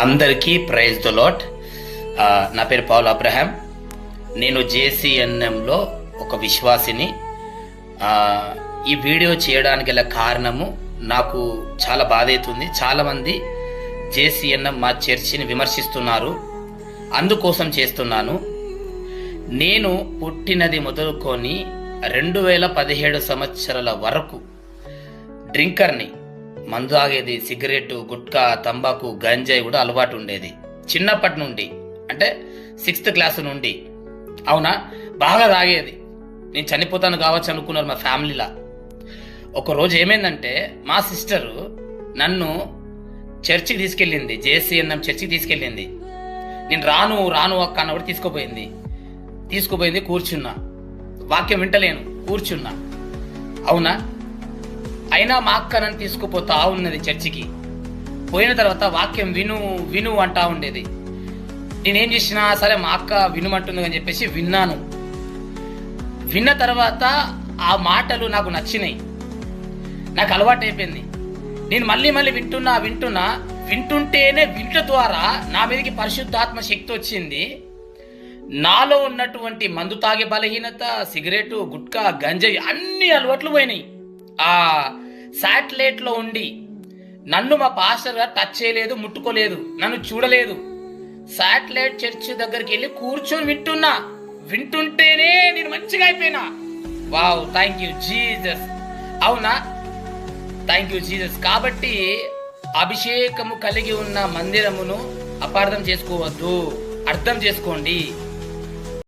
అందరికీ praise the lord. నా పేరు పౌల్ అబ్రహాం. నేను జేసీఎన్ఎంలో ఒక విశ్వాసిని. ఈ వీడియో చేయడానికి గల కారణము నాకు చాలా బాధ అవుతుంది. చాలామంది జేసీఎన్ఎం మా చర్చిని విమర్శిస్తున్నారు, అందుకోసం చేస్తున్నాను. నేను పుట్టినది మొదలుకొని 2017 సంవత్సరాల వరకు డ్రింకర్ని. మందు తాగేది, సిగరెట్, గుట్కా, తంబాకు, గంజాయి కూడా అలవాటు ఉండేది చిన్నప్పటి నుండి. అంటే 6th క్లాస్ నుండి. అవునా, బాగా తాగేది. నేను చనిపోతాను కావచ్చు అనుకున్నారు మా ఫ్యామిలీలా. ఒకరోజు ఏమైందంటే మా సిస్టరు నన్ను చర్చికి తీసుకెళ్ళింది, జేసీఎన్ఎం చర్చికి తీసుకెళ్ళింది. నేను రాను రాను అక్క అన్న కూడా తీసుకుపోయింది. కూర్చున్నా, వాక్యం వింటలేను, కూర్చున్నా. అవునా, అయినా మా అక్క నన్ను తీసుకుపోతా ఉన్నది చర్చికి. పోయిన తర్వాత వాక్యం విను అంటా ఉండేది. నేనేం చేసినా సరే మా అక్క వినుమంటుంది అని చెప్పేసి విన్నాను. విన్న తర్వాత ఆ మాటలు నాకు నచ్చినాయి, నాకు అలవాటు అయిపోయింది. నేను మళ్ళీ వింటుంటేనే వింట ద్వారా నా మీదకి పరిశుద్ధాత్మ శక్తి వచ్చింది. నాలో ఉన్నటువంటి మందు తాగే బలహీనత, సిగరెట్, గుట్కా, గంజాయి అన్ని అలవాట్లు పోయినాయి. ఆ శాటిలైట్లో ఉండి నన్ను మా పాస్టర్ గారు టచ్ చేయలేదు, ముట్టుకోలేదు, నన్ను చూడలేదు. శాటిలైట్ చర్చ్ దగ్గరికి వెళ్ళి కూర్చొని వింటుంటేనే నేను మంచిగా అయిపోయినా. Wow, thank you Jesus. అవునా, థ్యాంక్ యూ జీసస్. కాబట్టి అభిషేకము కలిగి ఉన్న మందిరమును అపార్థం చేసుకోవద్దు, అర్థం చేసుకోండి.